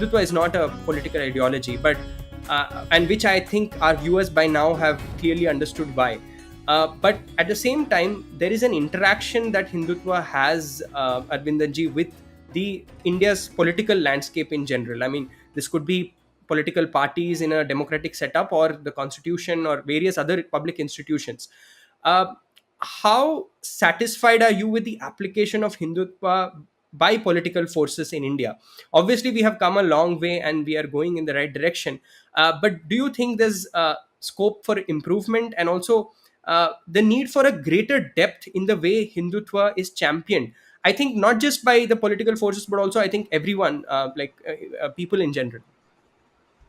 Hindutva is not a political ideology, but and which I think our viewers by now have clearly understood why. But at the same time, there is an interaction that Hindutva has, Arvindanji, with the India's political landscape in general. I mean, this could be political parties in a democratic setup, or the constitution, or various other public institutions. Uh, how satisfied are you with the application of Hindutva by political forces in India? Obviously, we have come a long way and we are going in the right direction. But do you think there's scope for improvement, and also the need for a greater depth in the way Hindutva is championed? I think not just by the political forces, but also I think everyone, people in general.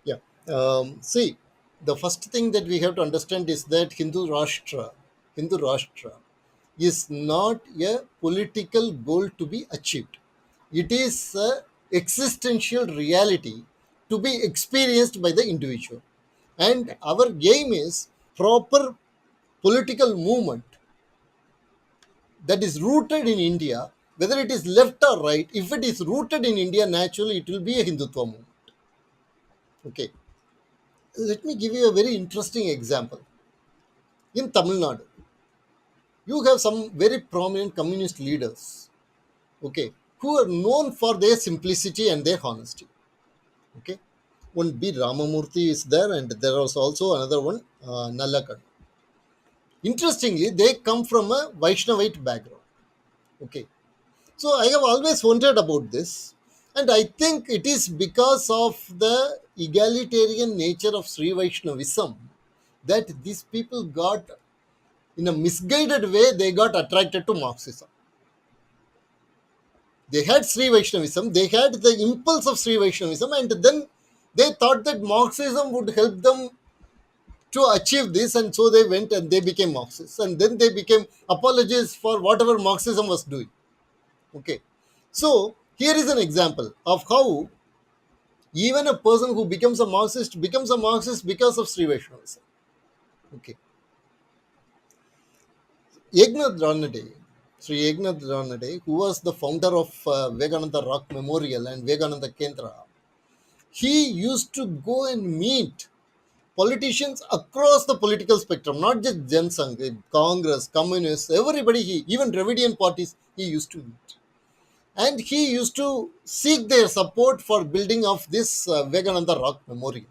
Yeah. See, the first thing that we have to understand is that Hindu Rashtra is not a political goal to be achieved. It is a existential reality to be experienced by the individual. And Okay. our aim is proper political movement that is rooted in India, whether it is left or right. If it is rooted in India, naturally it will be a Hindutva movement. Okay. Let me give you a very interesting example. In Tamil Nadu, you have some very prominent communist leaders, okay, who are known for their simplicity and their honesty. Okay. One B. Ramamurthy is there, and there was also another one, Nalakan. Interestingly, they come from a Vaishnavite background. Okay. So I have always wondered about this, and I think it is because of the egalitarian nature of Sri Vaishnavism that these people got, in a misguided way, they got attracted to Marxism. They had Sri Vaishnavism, they had the impulse of Sri Vaishnavism, and then they thought that Marxism would help them to achieve this, and so they went and they became Marxists, and then they became apologists for whatever Marxism was doing. Okay, so here is an example of how even a person who becomes a Marxist because of Sri Vaishnavism. Okay, Eknath Ranade, Sri Eknath Ranade, who was the founder of Vivekananda Rock Memorial and Vivekananda Kendra, he used to go and meet politicians across the political spectrum, not just Jansangh, Congress, Communists, everybody, even Dravidian parties, he used to meet. And he used to seek their support for building of this Vivekananda Rock Memorial.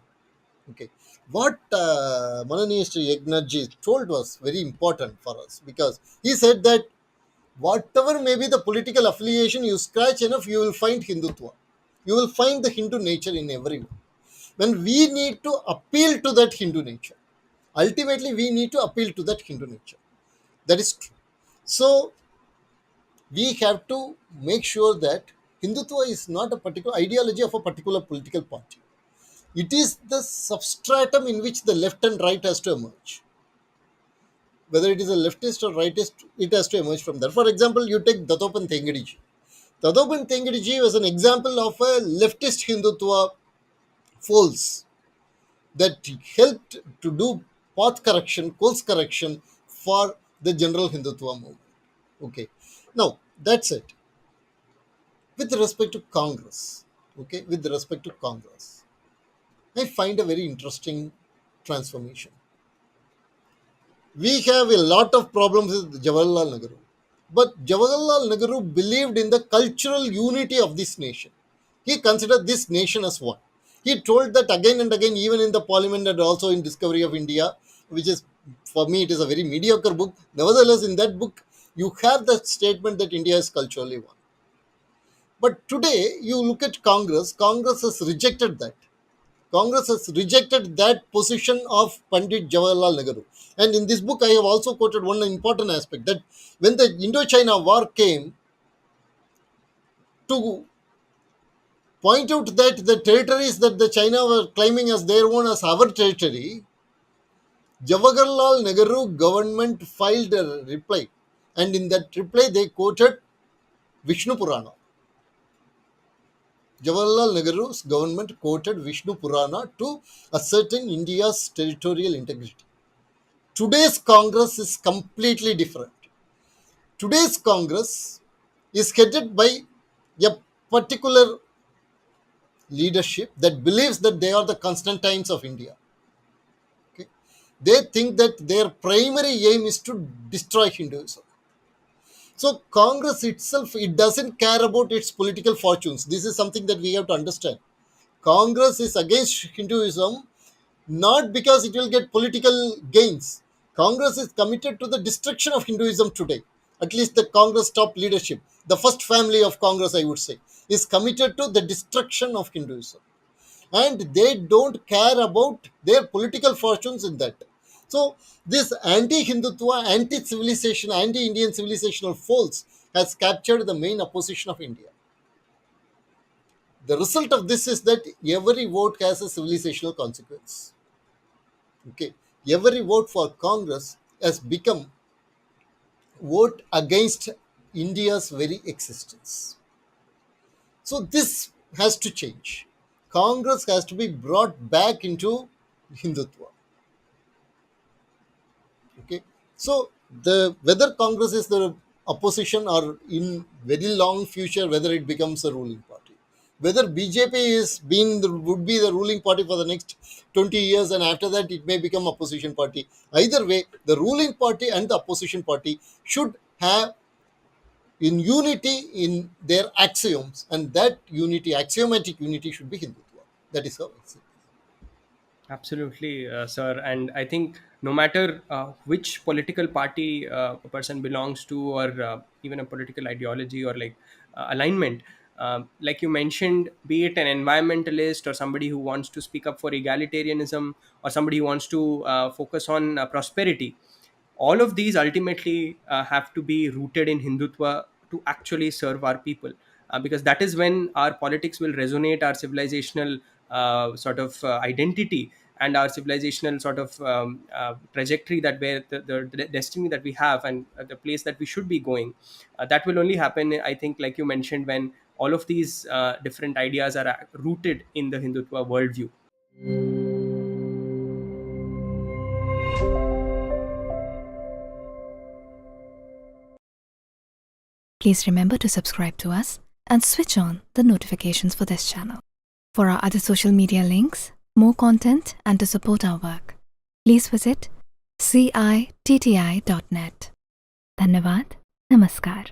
Okay. What Mananiya Sri Eknathji told was very important for us, because he said that whatever may be the political affiliation, you scratch enough, you will find Hindutva. You will find the Hindu nature in everyone. When we need to appeal to that Hindu nature, ultimately we need to appeal to that Hindu nature. That is true. So we have to make sure that Hindutva is not a particular ideology of a particular political party. It is the substratum in which the left and right has to emerge. Whether it is a leftist or rightist, it has to emerge from there. For example, you take Datopan Tengediji. Datopan Tengediji was an example of a leftist Hindutva force that helped to do path correction, course correction for the general Hindutva movement. Okay. Now, that's it. With respect to Congress, okay, with respect to Congress, I find a very interesting transformation. We have a lot of problems with Jawaharlal Nehru, but Jawaharlal Nehru believed in the cultural unity of this nation. He considered this nation as one. He told that again and again, even in the parliament and also in Discovery of India, which is, for me, it is a very mediocre book. Nevertheless, in that book, you have the statement that India is culturally one. But today, you look at Congress, Congress has rejected that. Congress has rejected that position of Pandit Jawaharlal Nehru. And in this book, I have also quoted one important aspect, that when the Indochina war came, to point out that the territories that the China were claiming as their own as our territory, Jawaharlal Nehru government filed a reply. And in that reply, they quoted Vishnu Purana. Jawaharlal Nehru's government quoted Vishnu Purana to ascertain India's territorial integrity. Today's Congress is completely different. Today's Congress is headed by a particular leadership that believes that they are the Constantines of India. Okay? They think that their primary aim is to destroy Hinduism. So Congress itself, it doesn't care about its political fortunes. This is something that we have to understand. Congress is against Hinduism not because it will get political gains. Congress is committed to the destruction of Hinduism today. At least the Congress top leadership, the first family of Congress, I would say, is committed to the destruction of Hinduism. And they don't care about their political fortunes in that. So, this anti Hindutva, anti civilization, anti Indian civilizational force has captured the main opposition of India. The result of this is that every vote has a civilizational consequence. Okay, every vote for Congress has become vote against India's very existence. So this has to change. Congress has to be brought back into Hindutva. Okay, so the whether Congress is the opposition or in very long future whether it becomes a ruling party, whether BJP is being would be the ruling party for the next 20 years and after that it may become opposition party. Either way, the ruling party and the opposition party should have in unity in their axioms, and that unity, axiomatic unity, should be Hindutva. That is how I see it. Absolutely, sir. And I think no matter which political party a person belongs to, or even a political ideology or like alignment, like you mentioned, be it an environmentalist or somebody who wants to speak up for egalitarianism or somebody who wants to focus on prosperity, all of these ultimately have to be rooted in Hindutva to actually serve our people, because that is when our politics will resonate, our civilizational sort of identity, and our civilizational sort of trajectory, that where the destiny that we have, and the place that we should be going. That will only happen, I think, like you mentioned, when all of these different ideas are rooted in the Hindutva worldview. Please remember to subscribe to us and switch on the notifications for this channel. For our other social media links, more content, and to support our work, please visit citti.net. Dhanyavad. Namaskar.